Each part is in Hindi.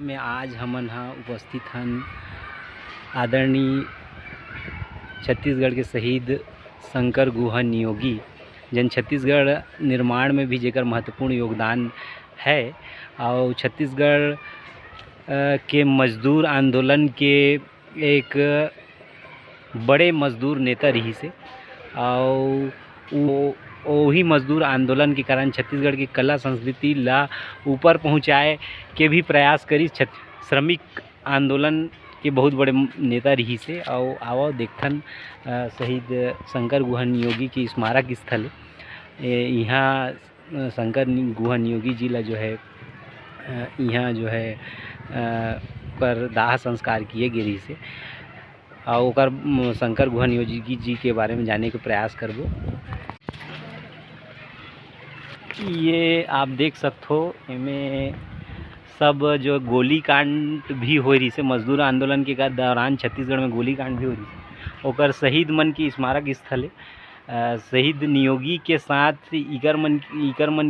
में आज हमन यहाँ उपस्थित हन आदरणीय छत्तीसगढ़ के शहीद शंकर गुहा नियोगी जन छत्तीसगढ़ निर्माण में भी जेकर महत्वपूर्ण योगदान है और छत्तीसगढ़ के मजदूर आंदोलन के एक बड़े मजदूर नेता रही से और वही मजदूर आंदोलन के कारण छत्तीसगढ़ की कला संस्कृति ला ऊपर पहुंचाए के भी प्रयास करी। श्रमिक आंदोलन के बहुत बड़े नेता रही से और आओ देखथन शहीद शंकर गुहा नियोगी की स्मारक स्थल यहाँ शंकर गुहा नियोगी जी ला जो है यहाँ जो है पर दाह संस्कार किए गए रही से और ओकर शंकर गुहा नियोगी जी के बारे में जाने के प्रयास करबो। ये आप देख सकते हो इनमें सब जो गोली कांड भी हो रही से मजदूर आंदोलन के दौरान छत्तीसगढ़ में गोली कांड भी हो रही है ओकर शहीद मन की स्मारक स्थल है। शहीद नियोगी के साथ इकर मन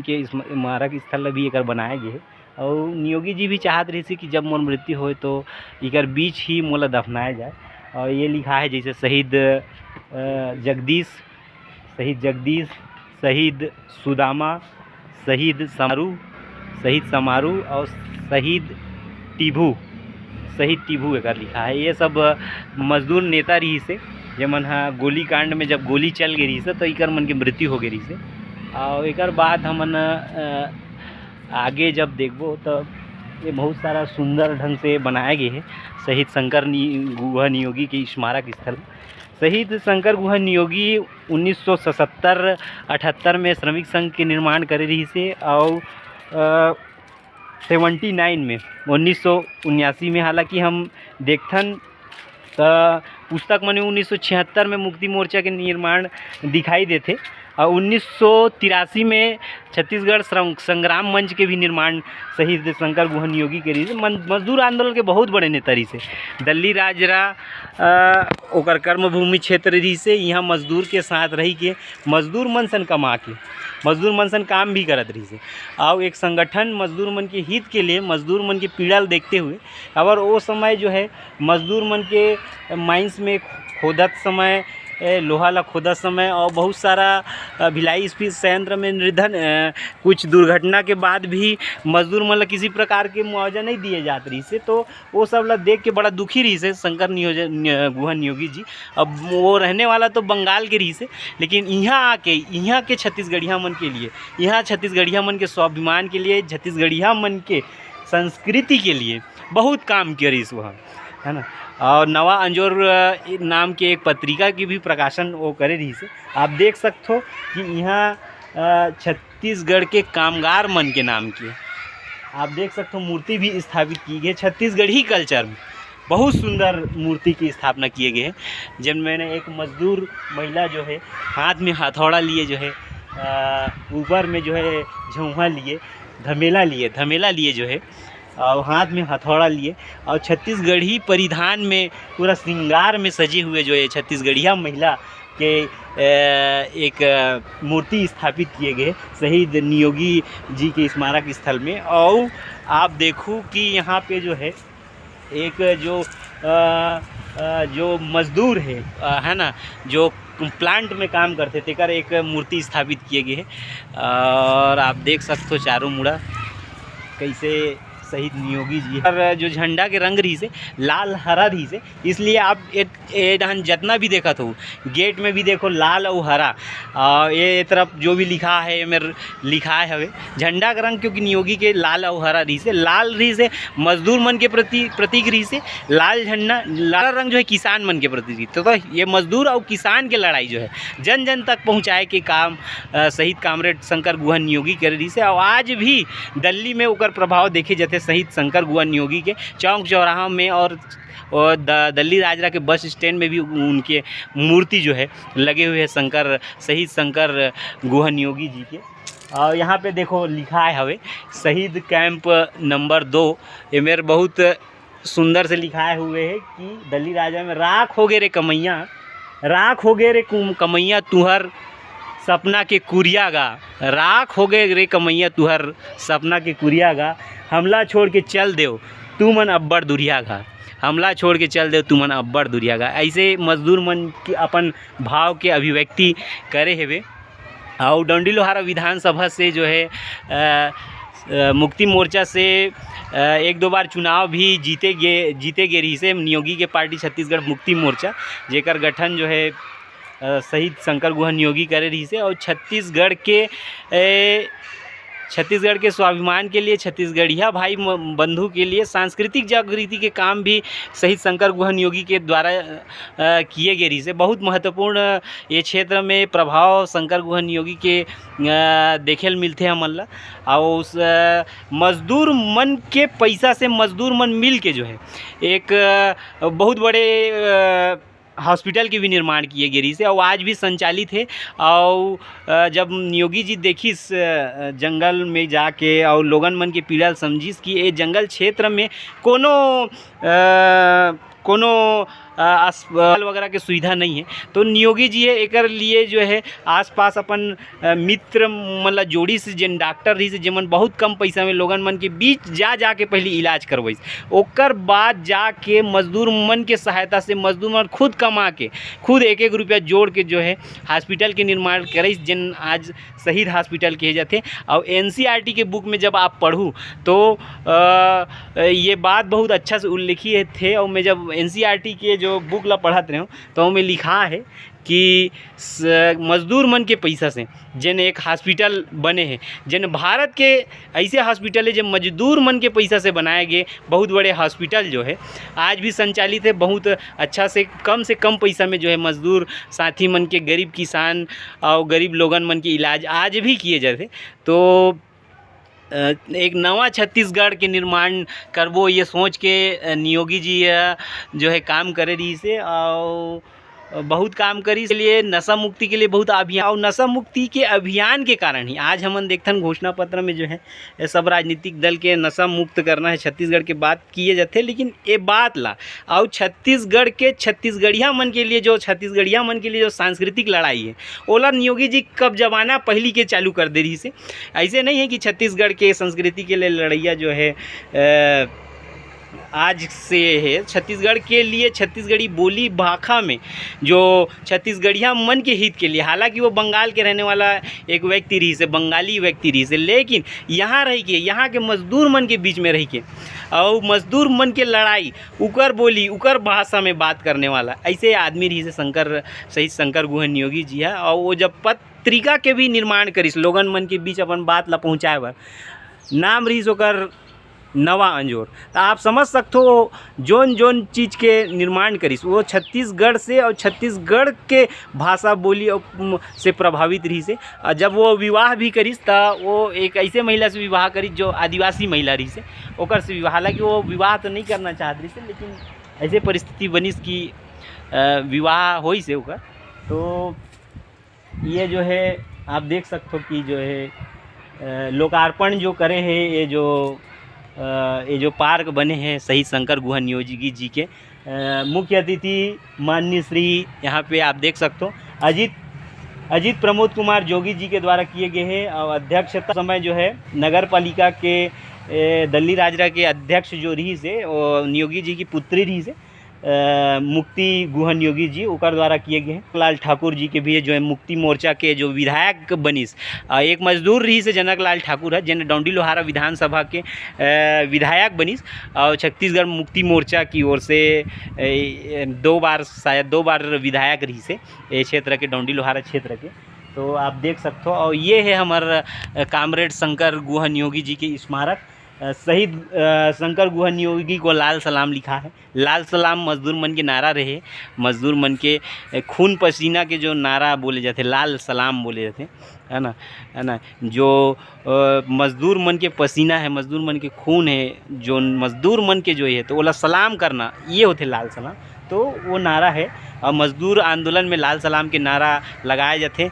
के स्मारक स्थल भी एकर बनाए गए है और नियोगी जी भी चाहत रही कि जब मोर मृत्यु हो तो इकर बीच ही मोला दफनाया जाए। और ये लिखा है जैसे शहीद जगदीश, शहीद सुदामा, शहीद समारू और शहीद टिभू एकर लिखा है। ये सब मजदूर नेता रही से जमन हाँ गोली कांड में जब गोली चल गई रही से तो इकर मन के मृत्यु हो गई रही से और एकर बाद हमन आगे जब देखबो तो ये बहुत सारा सुंदर ढंग से बनाया गया है शहीद शंकर गुहा नियोगी के स्मारक स्थल। शहीद शंकर गुहा नियोगी 1977-78 में श्रमिक संघ के निर्माण करे रही से और 79 में 1979 में हालांकि हम देखथन पुस्तक मने 1976 में मुक्ति मोर्चा के निर्माण दिखाई देते और 1983 में छत्तीसगढ़ संग्राम मंच के भी निर्माण शहीद शंकर गुहा नियोगी के रही से। मजदूर आंदोलन के बहुत बड़े नेता रही से दल्ली राजरा ओकर कर्मभूमि क्षेत्र रही से यहाँ मजदूर के साथ रही के मजदूर मन सन कमा के मजदूर मन सन काम भी करत रही से और एक संगठन मजदूर मन के हित के लिए मजदूर मन के पीड़ा देखते हुए और वो समय जो है मजदूर मन के माइंस में खोदत समय लोहा ला खोदा समय और बहुत सारा भिलाई इस्पात संयंत्र में निधन कुछ दुर्घटना के बाद भी मजदूर मन ला किसी प्रकार के मुआवजा नहीं दिए जात रही से तो वो सब ला देख के बड़ा दुखी रही से शंकर गुहा नियोगी जी। अब वो रहने वाला तो बंगाल के रही से लेकिन यहाँ आके यहाँ के छत्तीसगढ़िया मन के लिए यहाँ छत्तीसगढ़िया मन के स्वाभिमान के लिए छत्तीसगढ़िया मन के संस्कृति के लिए बहुत काम किया रही वहाँ है ना। और नवा अंजोर नाम के एक पत्रिका की भी प्रकाशन वो करे रही से। आप देख सकते हो कि यहाँ छत्तीसगढ़ के कामगार मन के नाम की आप देख सकते हो मूर्ति भी स्थापित की गई छत्तीसगढ़ी कल्चर में बहुत सुंदर मूर्ति की स्थापना किए गए हैं। जब मैंने एक मजदूर महिला जो है हाथ में हथौड़ा लिए जो है ऊपर में जो है झुम्मा लिए धमेला लिए जो है और हाथ में हथौड़ा लिए और छत्तीसगढ़ी परिधान में पूरा श्रृंगार में सजे हुए जो है छत्तीसगढ़िया महिला के एक मूर्ति स्थापित किए गए शहीद नियोगी जी के स्मारक स्थल में। और आप देखो कि यहाँ पे जो है एक जो मजदूर है ना जो प्लांट में काम करते थे कर एक मूर्ति स्थापित किए गए और आप देख सकते हो चारों मुड़ा कैसे शहीद नियोगी जी और जो झंडा के रंग रही से लाल हरा रही से इसलिए आप जितना भी देखा तो गेट में भी देखो लाल और हरा और ये तरफ जो भी लिखा है मेरे लिखा है हवे झंडा का रंग क्योंकि नियोगी के लाल और हरा रही से लाल रही से मजदूर मन के प्रतीक रही से लाल झंडा लाल रंग जो है किसान मन के प्रतीक तो ये मजदूर और किसान के लड़ाई जो है जन जन तक पहुँचाए के काम शहीद कामरेड शंकर गुहा नियोगी कर रही से। और आज भी दिल्ली में ओकर प्रभाव देखे जाते शहीद शंकर गुहा नियोगी के चौक चौराहा में और दल्ली राजरा के बस स्टैंड में भी उनके मूर्ति जो है लगे हुए हैं शहीद शंकर गुहा नियोगी जी के। और यहाँ पे देखो लिखा है हवे शहीद कैंप नंबर 2 ये मेरे बहुत सुंदर से लिखाए हुए है कि दल्ली राजा में राख हो गए रे कमैया तुहर सपना के कुरिया गा राख हो गए रे कमैया तुहर सपना के कुरिया गा हमला छोड़ के चल देव तू मन अब्बड़ दुरिया गा, हमला छोड़ के चल दे तू मन अब्बड़ दुरिया गा। ऐसे मजदूर मन की अपन भाव के अभिव्यक्ति करे हेवे। और डंडी लोहारा विधानसभा से जो है मुक्ति मोर्चा से एक दो बार चुनाव भी जीते गे रही से नियोगी के पार्टी छत्तीसगढ़ मुक्ति मोर्चा, जेकर गठन जो है शहीद शंकर गुहा नियोगी करे रही से। और छत्तीसगढ़ के स्वाभिमान के लिए, छत्तीसगढ़िया भाई बंधु के लिए सांस्कृतिक जागृति के काम भी शहीद शंकर गुहा नियोगी के द्वारा किए गए रही से। बहुत महत्वपूर्ण ये क्षेत्र में प्रभाव शंकर गुहा नियोगी के देखे मिलते हैं हमन ला। और उस मजदूर मन के पैसा से मजदूर मन मिल के जो है एक बहुत बड़े हॉस्पिटल के भी निर्माण किए गए रही से, और आज भी संचालित है। और जब नियोगी जी देखिस जंगल में जाके और लोगन मन के पीड़ा समझिस कि ये जंगल क्षेत्र में कोनो अस्पताल वगैरह के सुविधा नहीं है, तो नियोगी जी है एकर लिए जो है आसपास अपन मित्र मतलब जोड़ी से जिन डॉक्टर रही से जेमन बहुत कम पैसा में लोगन मन के बीच जा के पहले इलाज करवाइस, ओकर बाद जाके मजदूर मन के सहायता से मजदूर मन खुद कमा के खुद एक एक रुपया जोड़ के जो है हॉस्पिटल के निर्माण करिस, जिन आज शहीद हॉस्पिटल कहे जाते। और NCERT के बुक में जब आप पढ़ूँ तो ये बात बहुत अच्छा से उल्लेखित थे। और मैं जब NCERT के जो बुक ला पढ़त रहे हूँ तो उनमें लिखा है कि मजदूर मन के पैसा से जिन एक हॉस्पिटल बने हैं, जिन भारत के ऐसे हॉस्पिटल है जो मजदूर मन के पैसा से बनाए गए बहुत बड़े हॉस्पिटल जो है आज भी संचालित है। बहुत अच्छा से कम पैसा में जो है मजदूर साथी मन के, गरीब किसान और गरीब लोगन मन के इलाज आज भी किए जाते। तो एक नवा छत्तीसगढ़ के निर्माण करबो ये सोच के नियोगी जी जो है काम करे रही से, और बहुत काम करी। इसलिए नशा मुक्ति के लिए बहुत अभियान, और नशा मुक्ति के अभियान के कारण ही आज हमन देखथन घोषणा पत्र में जो है सब राजनीतिक दल के नशा मुक्त करना है छत्तीसगढ़ के बात किए जाते। लेकिन ये बात ला और छत्तीसगढ़िया मन के लिए जो सांस्कृतिक लड़ाई है ओला नियोगी जी कब जमाना पहली के चालू कर दे रही से। ऐसे नहीं है कि छत्तीसगढ़ के संस्कृति के लिए लड़ैया जो है आज से है। छत्तीसगढ़ के लिए छत्तीसगढ़ी बोली भाखा में जो छत्तीसगढ़िया मन के हित के लिए, हालांकि वो बंगाल के रहने वाला एक व्यक्ति रही से, बंगाली व्यक्ति रही से, लेकिन यहाँ रह के यहाँ के मजदूर मन के बीच में रह के और मजदूर मन के लड़ाई उकर बोली उकर भाषा में बात करने वाला ऐसे आदमी रही से शहीद शंकर गुहा नियोगी जी है। और वो जब पत्रिका के भी निर्माण करिस लोगन मन के बीच अपन बात ला पहुँचाए बर, नाम रही ओकर नवा अंजोर। तो आप समझ सकते हो जोन चीज़ के निर्माण करिस वो छत्तीसगढ़ से और छत्तीसगढ़ के भाषा बोली से प्रभावित रही से। जब वो विवाह भी करिस तो वो एक ऐसे महिला से विवाह करिस जो आदिवासी महिला रही से, ओकर से विवाह, हालांकि वो विवाह तो नहीं करना चाहत रही से, लेकिन ऐसे परिस्थिति बनिस कि विवाह होई से ओकर। तो ये जो है आप देख सकते हो कि जो है लोकार्पण जो करे हैं ये जो पार्क बने हैं शहीद शंकर गुहा नियोगी जी के मुख्य अतिथि माननीय श्री यहाँ पे आप देख सकते हो अजीत प्रमोद कुमार जोगी जी के द्वारा किए गए हैं। और अध्यक्षता समय जो है नगर पालिका के दल्ली राजरा के अध्यक्ष जो रही से और नियोगी जी की पुत्री रही से मुक्ति गुहा नियोगी जी ओकर द्वारा किए गए हैं। लाल ठाकुर जी के भी जो है मुक्ति मोर्चा के जो विधायक बनिस, एक मजदूर रही से जनक लाल ठाकुर है जिन्हें डंडी लोहारा विधानसभा के विधायक बनिस और छत्तीसगढ़ मुक्ति मोर्चा की ओर से दो बार विधायक रही से ये क्षेत्र के डंडी लोहारा क्षेत्र के। तो आप देख सकते हो। और ये है हमारा कामरेड शंकर गुहा नियोगी जी के स्मारक। शहीद शंकर गुहा नियोगी को लाल सलाम लिखा है। लाल सलाम मजदूर मन के नारा रहे, मजदूर मन के खून पसीना के जो नारा बोले जाते लाल सलाम बोले जाते, है ना। जो मजदूर मन के पसीना है, मजदूर मन के खून है, जो मजदूर मन के जो है तो ओला सलाम करना ये होते लाल सलाम। तो वो नारा है और मजदूर आंदोलन में लाल सलाम के नारा लगाए जाते।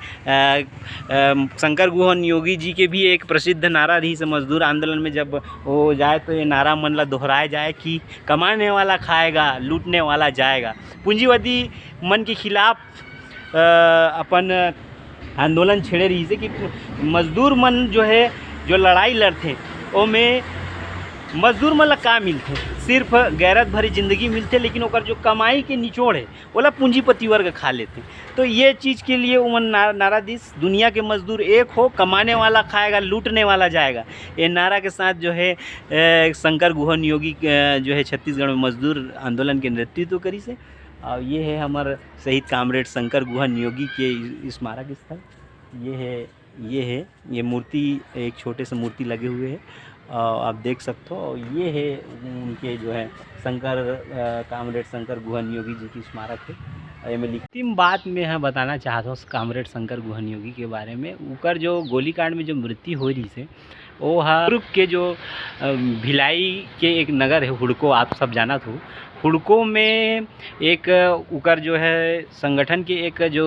शंकर गुहा नियोगी जी के भी एक प्रसिद्ध नारा रही से मजदूर आंदोलन में जब वो जाए तो ये नारा मन ला दोहराया जाए कि कमाने वाला खाएगा, लूटने वाला जाएगा। पूंजीवादी मन के खिलाफ अपन आंदोलन छेड़े रही से कि मजदूर मन जो है जो लड़ाई लड़ते वो में मजदूर मतलब का मिलते सिर्फ गैरत भरी जिंदगी मिलते, लेकिन ओकर जो कमाई के निचोड़ है ओला पूंजीपति वर्ग खा लेते। तो ये चीज़ के लिए उमन नारा दिस दुनिया के मजदूर एक हो, कमाने वाला खाएगा, लूटने वाला जाएगा। ये नारा के साथ जो है शंकर गुहन योगी जो है छत्तीसगढ़ में मजदूर आंदोलन के नेतृत्व करी से। और ये है हमारे शहीद कामरेड शंकर गुहन योगी के स्मारक स्थल। ये मूर्ति एक छोटे से मूर्ति लगे हुए है, आप देख सकते हो। ये है उनके जो है शंकर कामरेड शंकर गुहन योगी जी की स्मारक है। मैं अंतिम बात में है बताना चाहता हूँ कामरेड शंकर गुहन योगी के बारे में। उकर जो गोलीकांड में जो मृत्यु हो रही से वो है के जो भिलाई के एक नगर है हुड़को, आप सब जानत हो। हुड़को में एक उकर जो है संगठन के एक जो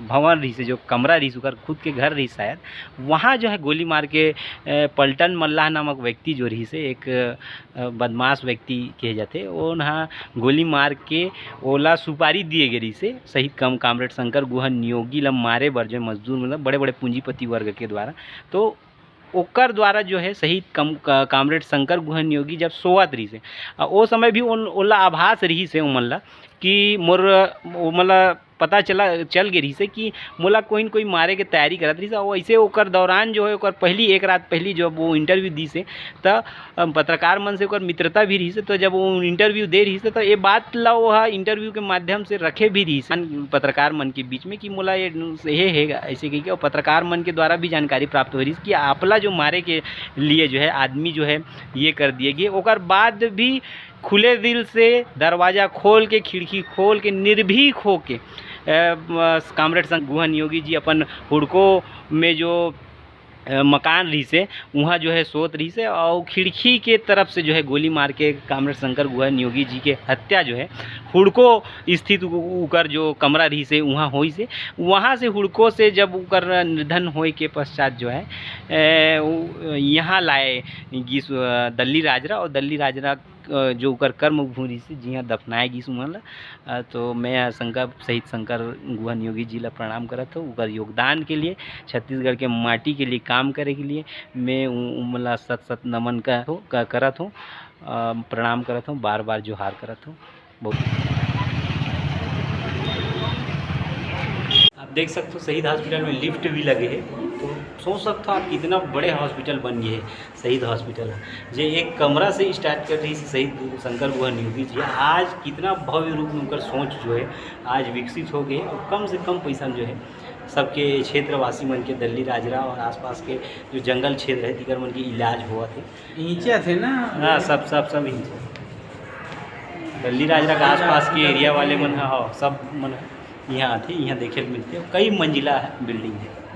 भवन रही से, जो कमरा रही उकर खुद के घर रही शायद, वहाँ जो है गोली मार के पलटन मल्लाह नामक व्यक्ति जो रही से एक बदमाश व्यक्ति कहे जाते, वो ना गोली मार के ओला सुपारी दिए गई से शहीद कामरेड शंकर गुहन योगी ला मारे बर जो मजदूर मतलब बड़े बड़े पूंजीपति वर्ग के द्वारा। तो ओकर द्वारा जो है शहीद कामरेड शंकर गुहन योगी जब सोवत रही से वो समय भी ओला आभास रही से उमन कि मोर मतलब पता चल गई रही से कि मोला कोई न कोई मारे के तैयारी करत रही से। और ऐसे ओकर दौरान जो है ओकर पहली एक रात पहली जब वो इंटरव्यू दी से तो पत्रकार मन से ओकर मित्रता भी रही से। तो जब वो इंटरव्यू दे रही से तो ये बात ला वो इंटरव्यू के माध्यम से रखे भी रही से पत्रकार मन के बीच में कि मोला ये है ऐसे कही के। और पत्रकार मन के द्वारा भी जानकारी प्राप्त हो रही कि आपला जो मारे के लिए जो है आदमी जो है ये कर दिए गए। ओकर बाद भी खुले दिल से दरवाज़ा खोल के खिड़की खोल के निर्भीक हो के कामरेड शंकर गुहन योगी जी अपन हुड़को में जो मकान रही से वहाँ जो है सोत रही से और खिड़की के तरफ से जो है गोली मार के कामरेड शंकर गुहन योगी जी के हत्या जो है हुड़को स्थित उकर जो कमरा रही से वहाँ हुई से। वहाँ से हुड़को से जब उकर निधन होए के पश्चात जो है यहाँ लाए गीस दल्ली राजरा। और दल्ली राजरा जो उकर कर्म भूमि से जी हाँ दफनाए गई सुमन ला। तो मैं शहीद शंकर गुहन योगी जी ला प्रणाम करत हूँ उकर योगदान के लिए, छत्तीसगढ़ के माटी के लिए काम करे के लिए मैं उमला सत नमन करत हूँ, प्रणाम करत हूँ, बार बार जोहार करत हूँ। बहुत आप देख सकते हो शहीद हॉस्पिटल में लिफ्ट भी लगे हैं। तो सोच सकते हो आप कितना बड़े हॉस्पिटल बन गए है शहीद हॉस्पिटल जो एक कमरा से स्टार्ट कर रही शहीद शंकर गुहन योगी जी, आज कितना भव्य रूप में उनका सोच जो है आज विकसित हो गए। और कम से कम पैसा में जो है सबके क्षेत्रवासी मन के दल्ली राजरा और आसपास के जो जंगल क्षेत्र है तिकर मन के इलाज हुआ थे। नीचे थे ना, हाँ सब नीचे दल्ली राजरा के आसपास के एरिया वाले मन सब मन यहाँ आते, यहाँ देखे मिलते। कई मंजिला बिल्डिंग है।